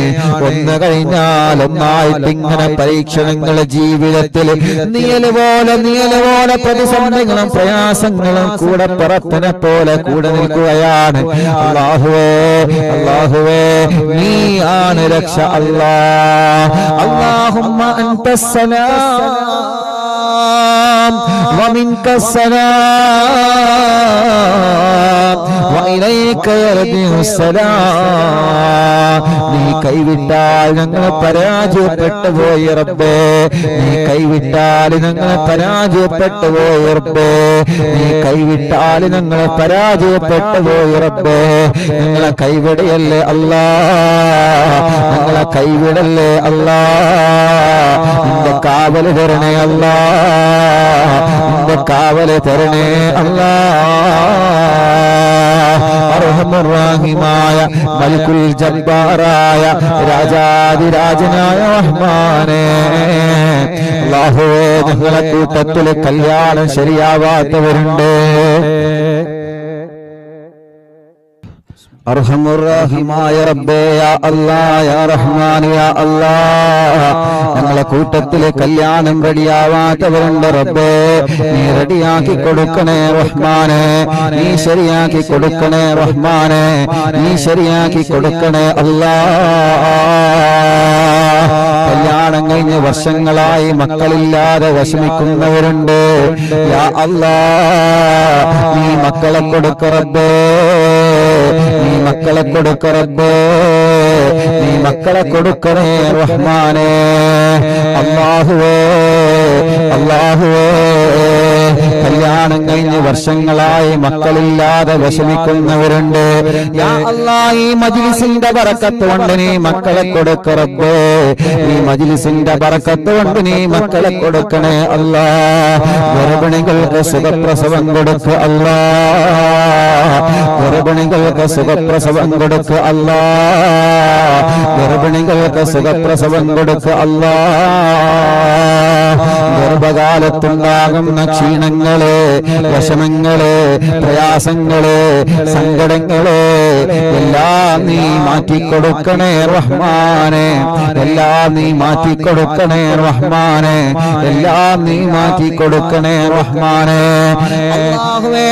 ഒന്ന് കഴിഞ്ഞാൽ ഒന്നായിട്ട് ഇങ്ങനെ പരീക്ഷണങ്ങൾ ജീവിതത്തിൽ നിഴലുപോലെ പ്രതിസന്ധികളും പ്രയാസങ്ങളും കൂടെ പറപ്പിനെ പോലെ കൂടെ നിൽക്കുകയാണ്. അല്ലാഹുവേ, അല്ലാഹുവേ നീ ആണ് രക്ഷ അല്ലാ. അല്ലാഹുമ്മ അൻതസ്സലാം വമിൻകസ്സലാം വഇലൈക യർജിഉസ്സലാം. നീ കൈവിട്ടാൽ ഞങ്ങൾ പരാജയപ്പെട്ടു പോയി റബ്ബേ. നീ കൈവിട്ടാൽ ഞങ്ങൾ പരാജയപ്പെട്ടു പോയി റബ്ബേ. നീ കൈവിട്ടാൽ ഞങ്ങൾ പരാജയപ്പെട്ടു പോയി റബ്ബേ. ഞങ്ങളെ കൈവിടയല്ലേ അല്ലാ, ഞങ്ങളെ കൈവിടല്ലേ അല്ലാ. നിന്റെ കാവല് തരണേ അല്ലാ, നിന്റെ കാവല് തരണേ അല്ലാ. അർഹമുർറഹീമായ മലിക്കുൽ ജബ്ബാറായ രാജാതിരാജനായ റഹ്മാനേ, അല്ലാഹുവേ ഞങ്ങളെ കൂട്ടത്തിൽ കല്യാണം ശരിയാവാത്തവരുണ്ട്. അർഹമുർറഹീമായ റബ്ബേ യാ അല്ലാഹ് യാ റഹ്മാൻ യാ അല്ലാഹ്. ഞങ്ങളെ കൂട്ടത്തിലെ കല്യാണം റെഡിയാവാത്തവരുണ്ട് റബ്ബേ. നീ റെഡിയാക്കി കൊടുക്കണേ റഹ്മാനെ. നീ ശരിയാക്കി കൊടുക്കണേ റഹ്മാനെ. നീ ശരിയാക്കി കൊടുക്കണേ അല്ലാഹ്. കല്യാണം കഴിഞ്ഞ് വർഷങ്ങളായി മക്കളില്ലാതെ വിഷമിക്കുന്നവരുണ്ട്. യാ അല്ലാഹ് നീ മക്കളെ കൊടുക്ക റബ്ബേ. നീ മക്കളെ കൊടുക്ക റബ്ബേ. നീ മക്കളെ കൊടുക്കണേ റഹ്മാനേ. അല്ലാഹുവേ, അല്ലാഹുവേ കല്യാണം കഴിഞ്ഞ് വർഷങ്ങളായി മക്കളില്ലാതെ വിഷമിക്കുന്നവരുണ്ട്. യാ അല്ലാഹ് ഈ മജ്‌ലിസിന്റെ ബറക്കത്ത് കൊണ്ട് നീ മക്കളെ കൊടുക്ക റബ്ബേ. ഈ മജ്‌ലിസിന്റെ ബറക്കത്ത് കൊണ്ട് നീ മക്കളെ കൊടുക്കണേ അല്ലാഹ്. ഗർഭിണികൾക്ക് സുഖപ്രസവം കൊടുക്ക അല്ലാഹ്. ഗർഭിണികൾക്ക് സുഖപ്രസവം കൊടുക്ക അല്ലാഹ്. ഗർഭിണികൾക്ക് സുഖപ്രസവം കൊടുക്ക അല്ലാഹ്. ഗർഭകാലത്തുണ്ടാകുന്ന ക്ഷീണങ്ങള്, വിഷമങ്ങള്, പ്രയാസങ്ങള്, സങ്കടങ്ങള് എല്ലാം നീ മാറ്റിക്കൊടുക്കണേ റഹ്മാനെ, എല്ലാം നീ മാറ്റിക്കൊടുക്കണേ റഹ്മാനെ, എല്ലാം നീ മാറ്റിക്കൊടുക്കണേ റഹ്മാനെ. അല്ലാഹുവേ,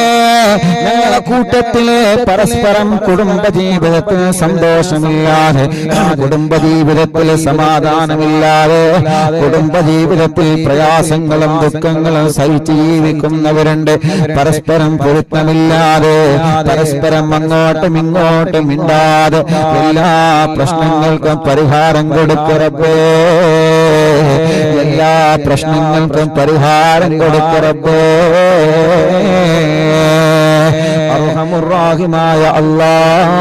ഞങ്ങളുടെ കൂട്ടത്തിലെ പരസ്പരം കുടുംബജീവിതത്തിൽ സന്തോഷമില്ലാതെ, കുടുംബജീവിതത്തിൽ സമാധാനമില്ലാതെ, കുടുംബജീവിതത്തിൽ പ്രയാസങ്ങളും ദുഃഖങ്ങളും സഹിച്ച് ജീവിക്കുന്നവരുണ്ട്. പരസ്പരം പൊരുത്തമില്ലാതെ, പരസ്പരം അങ്ങോട്ടും ഇങ്ങോട്ടും മിണ്ടാതെ എല്ലാ പ്രശ്നങ്ങൾക്കും പരിഹാരം കൊടുക്കറബേ, എല്ലാ പ്രശ്നങ്ങൾക്കും പരിഹാരം കൊടുക്കറബേ. അർഹമുർറാഹിമായ അല്ലാഹ്,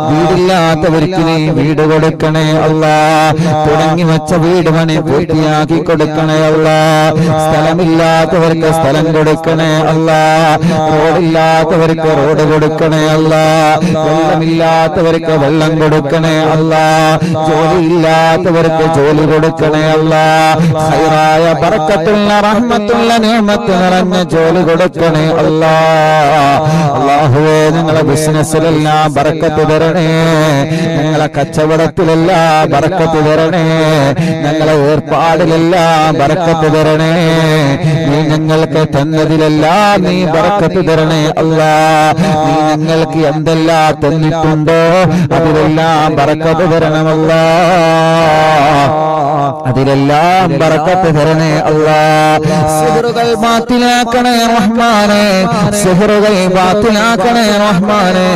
വീടില്ലാത്തവർക്ക് നീ വീട് കൊടുക്കണേ അല്ലാഹ്, തുടങ്ങി വെച്ച വീട് പണി പൂർത്തിയാക്കി കൊടുക്കണേ അല്ലാഹ്, സ്ഥലമില്ലാത്തവർക്ക് സ്ഥലം കൊടുക്കണേ അല്ലാഹ്, റോഡില്ലാത്തവർക്ക് റോഡ് കൊടുക്കണേ അല്ലാഹ്, വെള്ളമില്ലാത്തവർക്ക് വെള്ളം കൊടുക്കണേ അല്ലാഹ്, ജോലിയില്ലാത്തവർക്ക് ജോലി കൊടുക്കണേ അല്ലാഹ്, ഖൈറായ ബറക്കത്തുള്ള റഹ്മത്തുള്ള നിഅമത്ത് നിറഞ്ഞ ജോലി കൊടുക്കണേ അല്ലാഹ്. അല്ലാഹുവേ, ഞങ്ങളെ ബിസിനസ്സിലെല്ലാം ബറക്കത്ത് തരണേ, ഞങ്ങളെ കച്ചവടത്തിലെല്ലാം ബറക്കത്ത് തരണേ, ഞങ്ങളെ ഏർപ്പാടിലെല്ലാം ബറക്കത്ത് തരണേ, നീ ഞങ്ങൾക്ക് തന്നതിലെല്ലാം നീ ബറക്കത്ത് തരണേ അല്ലാഹ്. നീ ഞങ്ങൾക്ക് എന്തെല്ലാം തന്നിട്ടുണ്ടോ അതിലെല്ലാം ബറക്കത്ത് തരണമല്ലാഹ്, അതിലെല്ലാം ബറക്കത്ത് തരണേ അല്ലാഹ്. സിഹ്റുകൾ ബാത്തിലാക്കണേ റഹ്മാനെ, സിഹ്റുകൾ ബാത്തിലാക്കണേ റഹ്മാനെ,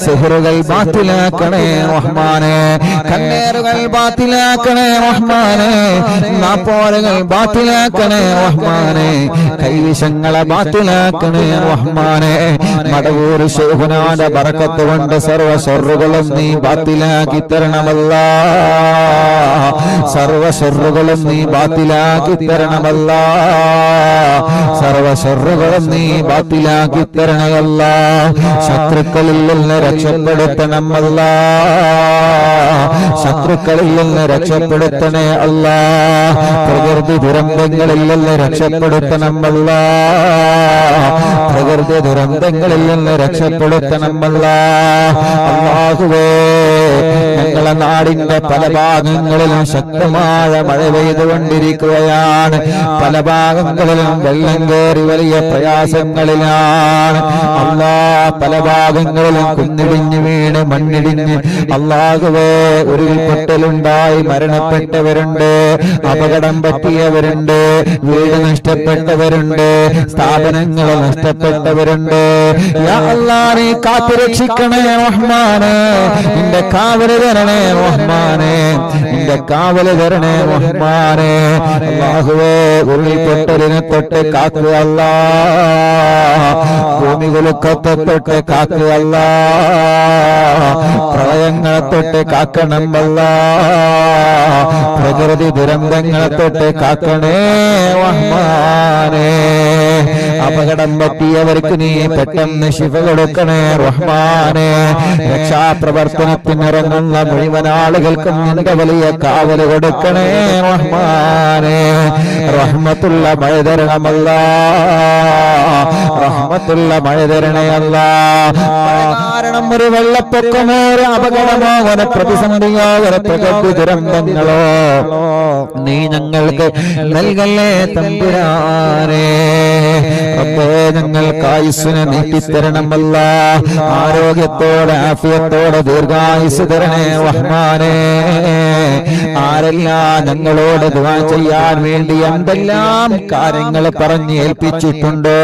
സിഹ്റുകൾ ബാത്തിലാക്കണേ റഹ്മാനെ, കണ്ണേറുകൾ ബാത്തിലാക്കണേ റഹ്മാനെ, നാപ്പോലുകൾ ബാത്തിലാക്കണേ റഹ്മാനെ, കൈവിഷങ്ങളെ ബാത്തിലാക്കണേ റഹ്മാനെ. മടവൂർ ശൈഖുനാന്റെ ബറക്കത്ത് കൊണ്ട് സർവ്വ ശർറുകളും നീ ബാത്തിലാക്കി തരണമല്ലാഹ്, സർവ്വ ശർറുകളും നീ ബാത്തിലാക്കി തരണമല്ലാഹ്, സർവ്വ ശർറുകളും നീ ബാത്തിലാക്കി തരണമല്ലാഹ്. ശത്രുക്കളിൽ നിന്ന് രക്ഷപ്പെടുത്തണം അല്ലാഹ്, ശത്രുക്കളിൽ നിന്ന് രക്ഷപ്പെടുത്തണേ അല്ലാഹ്, പ്രകൃതി ദുരന്തങ്ങളിൽ നിന്ന് രക്ഷപ്പെടുത്തണം അല്ലാഹ്, പ്രകൃതി ദുരന്തങ്ങളിൽ നിന്ന് രക്ഷപ്പെടുത്തണം അല്ലാഹ്. അല്ലാഹുവേ, ഞങ്ങളെ നാടിന്റെ പല ഭാഗങ്ങളിലും ശക്തമായ മഴ പെയ്തുകൊണ്ടിരിക്കുകയാണ്, പല ഭാഗങ്ങളിലും വെള്ളം കയറി വലിയ പ്രയാസങ്ങളിലാണ് അല്ലാഹ്, പല ഭാഗങ്ങളിലും കുന്നിടിഞ്ഞ് വീണ് മണ്ണിടിഞ്ഞ് അല്ലാഹുവേ ഉരുൾപൊട്ടലുണ്ടായി മരണപ്പെട്ടവരുണ്ട്, അപകടം പറ്റിയവരുണ്ട്, വീട് നഷ്ടപ്പെട്ടവരുണ്ട്, സ്ഥാപനങ്ങൾ നഷ്ടപ്പെട്ടവരുണ്ട്. യാ അല്ലാഹ്, നീ കാത്തുരക്ഷിക്കണേ റഹ്മാനെ, നിന്റെ കാവല് തരണേ റഹ്മാനെ, നിന്റെ കാവല് തരണേ റഹ്മാനെ. അല്ലാഹുവേ, ഉരുൾപൊട്ടലിനെ തൊട്ട് കാക്കുക അല്ലാഹ്, ഭൂമി കുലുക്കത്തെ തൊട്ട് കാക്കുക അല്ലാഹ്, പ്രളയങ്ങളെ തൊട്ട് കാക്കണം അല്ലാഹ്, പ്രകൃതി ദുരന്തങ്ങളെ തൊട്ട് കാക്കണേ റഹ്മാനെ. അപകടം പറ്റിയവർക്ക് നീ പെട്ടെന്ന് ശിഫ കൊടുക്കണേ റഹ്മാനെ. രക്ഷാപ്രവർത്തനത്തിനിറങ്ങുന്ന മുഴുവൻ ആളുകൾക്കും നിന്റെ വലിയ കാവല് കൊടുക്കണേ റഹ്മാനെ. റഹ്മത്തുള്ള മഴ തരണമല്ലാഹ്, റഹ്മത്തുള്ള മഴ തരണേ അല്ലാഹ്. കാരണം ഒരു വെള്ളപ്പൊക്കമോ ഒരു അപകടമോ ഒരു പ്രതിസന്ധിയോ ഒരു പ്രകൃതി ദുരന്തങ്ങളോ നീ ഞങ്ങൾക്ക് നൽകല്ലേ തമ്പുരാനെ. റബ്ബേ, ഞങ്ങൾക്ക് ആയുസ്സിനെ നീട്ടിത്തരണമല്ലാഹ്, ആരോഗ്യത്തോടെ ആഫിയത്തോടെ ദീർഘായുസ് തരണേ റഹ്മാനെ. ആരെല്ലാം ഞങ്ങളോട് ദുആ ചെയ്യാൻ വേണ്ടി എന്തെല്ലാം കാര്യങ്ങൾ പറഞ്ഞ് ഏൽപ്പിച്ചിട്ടുണ്ടോ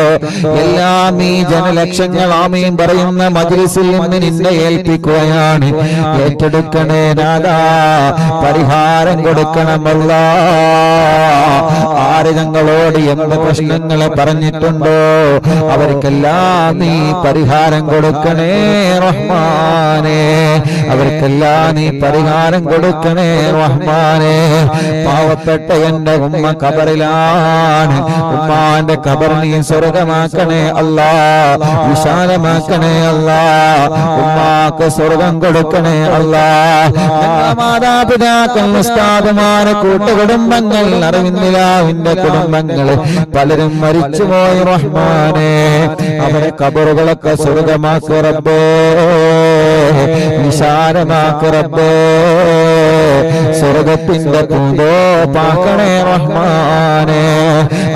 എല്ലാം ഈ ജനലക്ഷങ്ങൾ ആമീൻ പറയുന്ന മജ്ലിസിൽ നിന്ന് നിന്നെ ഏൽപ്പിക്കുകയാണ്. ഏറ്റെടുക്കണേ നാഥാ, പരിഹാരം കൊടുക്കണമല്ലാഹ്. ആര് ഞങ്ങളോട് എന്ത് പ്രശ്നങ്ങളെ പറഞ്ഞിട്ടുണ്ടോ അവർക്കെല്ലാം നീ പരിഹാരം കൊടുക്കണേ റഹ്മാനെ, അവർക്കെല്ലാം നീ പരിഹാരം കൊടുക്കണേ റഹ്മാനെ. പാവപ്പെട്ട എന്റെ ഉമ്മ ഖബറിലാണ്, ഉമ്മാന്റെ ഖബർ നീ സ്വർഗമാക്കണേ അല്ലാഹ്, വിശാലമാക്കണേ അല്ലാഹ്, ഉമ്മാക്ക് സ്വർഗം കൊടുക്കണേ അല്ലാഹ്. മാതാപിതാക്കൾ, ഉസ്താദുമാരെ, കൂട്ടുകുടുംബങ്ങൾ, അറിവിന്ദിലാവിന്റെ കുടുംബങ്ങൾ പലരും മരിച്ചുപോയി റഹ്മാനെ. അവരെ ഖബറുകളൊക്കെ സ്വർഗമാക്ക് റബ്ബേ. നിസാരമാക്ക് റബ്ബേ. സ്വർഗത്തിന്റെ പൂന്തോപ്പാക്കണേ റഹ്മാനേ.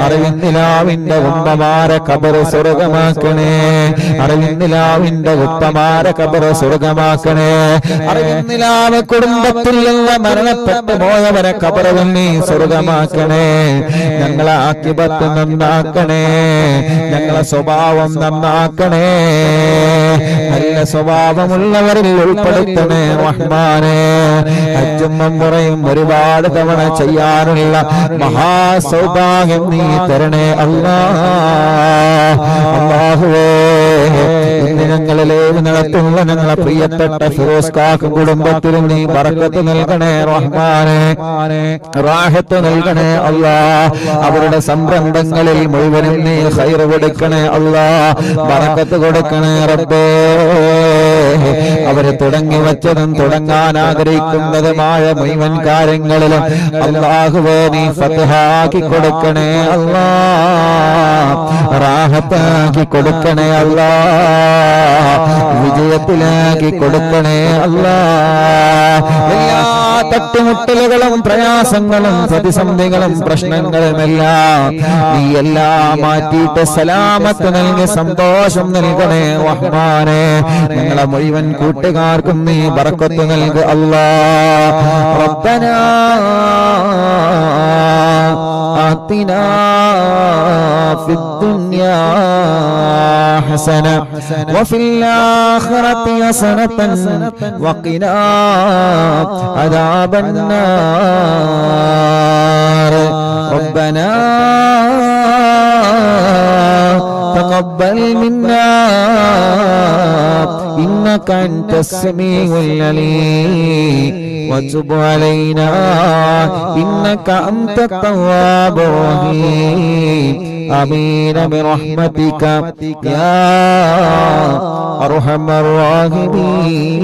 അറിവിന്ദിലാവിന്റെ ഉമ്മമാരെ ഖബർ സ്വർഗമാക്കണേ. അറിവിന്ദിലാവിന്റെ ഉപ്പമാരെ ഖബർ സ്വർഗമാക്കണേ. അറിവിന്ദിലാവ് കുടുംബത്തിൽ നിന്ന് മരണപ്പെട്ടു പോയവരെ ഖബർ നീ സ്വർഗമാക്കണേ. ഞങ്ങളെ ആഖിബത്ത് നന്നാക്കണേ. ഞങ്ങളെ സ്വഭാവം നന്നാക്കണേ. നല്ല സ്വഭാവമുള്ളവരിൽ ഉൾപ്പെടുത്തണേ റഹ്മാനേ. ഹജ്ജും ഉംറയും ഒരുപാട് തവണ ചെയ്യാനുള്ള മഹാസൗഭാഗ്യം നീ തരണേ അല്ലാഹുവേ. ഇന്ന് ഞങ്ങളിലേക്ക് നടത്തുന്ന ഞങ്ങളെ പ്രിയപ്പെട്ട ഫിറോസ് കാക്ക് കുടുംബത്തിലും നീ ബർക്കത്ത് നൽകണേ റഹ്മാനേ. റാഹത്ത് നൽകണേ അല്ലാ. അവരുടെ സംരംഭങ്ങളിൽ മുഴുവനും നീ ഖൈർ കൊടുക്കണേ അല്ലാ. ബർക്കത്ത് കൊടുക്കണേ റബ്ബേ. അവര് തുടങ്ങി വച്ചതും തുടങ്ങാൻ ആഗ്രഹിക്കുന്നതുമായ മുഴുവൻ കാര്യങ്ങളിലും അല്ലാഹുവേ നീ ഫത്ഹാക്കി കൊടുക്കണേ അല്ലാ. റാഹത്താക്കി കൊടുക്കണേ അല്ലാ. വിജയത്തിലാക്കി കൊടുക്കണേ അല്ലാ. എല്ലാ തട്ടുമുട്ടലുകളും പ്രയാസങ്ങളും പ്രതിസന്ധികളും പ്രശ്നങ്ങളുമെല്ലാം നീ എല്ലാം മാറ്റിയിട്ട് സലാമത്ത് നൽകി സന്തോഷം നൽകണേ റഹ്മാനേ. ഞങ്ങളെ മുഴുവൻ കൂട്ടുകാർക്കും നീ ബർക്കത്ത് നൽകു അല്ലാ. റബ്ബനാ ആതിനാ ഫിദ്ദുനിയാ ഹസന വഫിൽ ആഖിറതി ഹസനതൻ വഖിനാ അദാബന്നാർ. റബ്ബനാ തഖബ്ബൽ മിന്നാ إنك أنت السميع العليم وتب علينا إنك أنت التواب الرحيم آمين برحمتك يا أرحم الراحمين.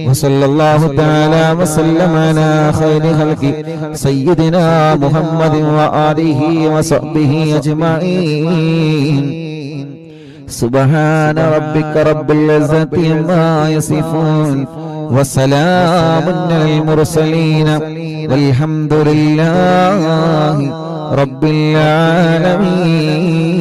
وصلى الله تعالى وسلم على خير خلق سيدنا محمد وآله وصحبه أجمعين. سبحان ربك رب العزة عما يصفون وسلام على المرسلين والحمد لله رب العالمين.